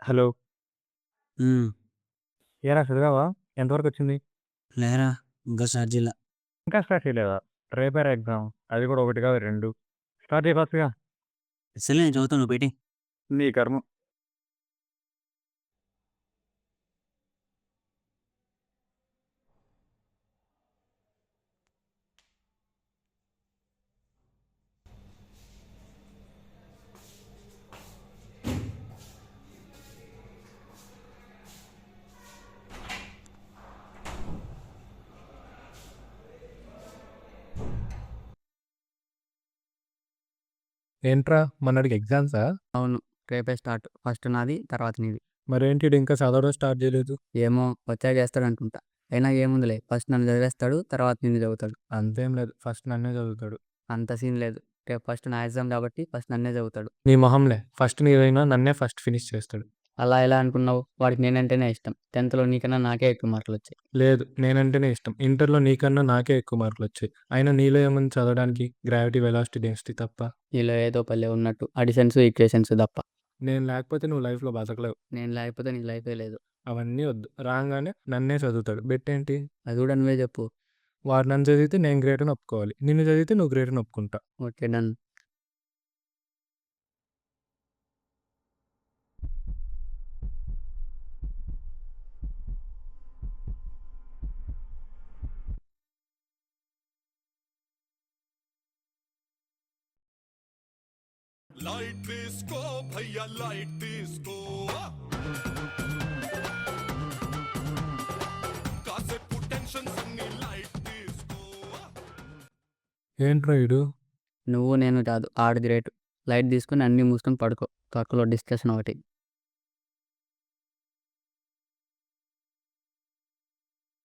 Hello. హ్మ్. ఏరా చదివావా? ఎంతవరకొచ్చింది? లేరా ఇంకా స్టార్ట్ చేయలే. ఇంకా స్టార్ట్ చేయలేదా? రేపేరా ఎగ్జామ్. అది కూడా 1 కాదు 2. స్టార్ట్ చేయి ఫాస్ట్‌గా. సర్లే నేను చదువుతా నువ్వు పెట్టేయ్. నీ కర్మ. ఏంట్రా మొన్నటికి ఎగ్జామ్సా? అవును. రేపే స్టార్ట్. ఫస్ట్ నాది తర్వాత నీది. మరేంటి ఈడు ఇంకా చదవడం స్టార్ట్ చేయలేదు? ఏమో వచ్చాక చేస్తాడనుకుంటా. అయినా ఏముందిలే ఫస్ట్ నన్ను చదివేస్తాడు తర్వాత నిన్ను చదువుతాడు. అంతేం లేదు. ఫస్ట్ నన్నే చదువుతాడు. అంత సీన్ లేదు. రేపు ఫస్ట్ నా ఎగ్జామ్ కాబట్టి ఫస్ట్ నన్నే చదువుతాడు. నీ మొహంలే. ఫస్ట్ నీదైనా నన్నే ఫస్ట్ ఫినిష్ చేస్తాడు. అలా ఎలా అనుకున్నావు? వాడికి నేనంటేనే ఇష్టం. 10థ్‌లో నీకన్నా నాకే ఎక్కువ మార్కులొచ్చాయి. లేదు, నేనంటేనే ఇష్టం. ఇంటర్‌లో నీకన్నా నాకే ఎక్కువ మార్కులొచ్చాయి. అయినా నీలో ఏముంది చదవడానికి? గ్రావిటీ, వెలాసిటీ, డెన్సిటీ తప్ప. నీలో ఏదో పల్లె ఉన్నట్టు అడిషన్స్, ఈక్వేషన్స్ తప్ప. నేను లేకపోతే నువ్వు లైఫ్‌లో బతకలేవు. నేను లేకపోతే నీకు లైఫే లేదు. అవన్నీ వద్దు. రాంగానే నన్నే చదువుతాడు. బెట్టేంటి? అది కూడా నువ్వే చెప్పు. వాడు నన్ను చదివితే నేను గ్రేట్ అని ఒప్పుకోవాలి. నిన్ను చదివితే నువ్వు గ్రేట్ అని ఒప్పుకుంటా. Okay done. लाइट डिस्को भैया लाइट डिस्को కాసేపు టెన్షన్స్ అన్ని లైట్ డిస్కో ఏంట్రా ఈడు? నువ్వు నేను కాదు ఆడు గ్రేట్. లైట్ తీసుకుని అన్నీ మూసుకొని పడుకో. తక్కువలో డిస్కషన్ ఒకటి.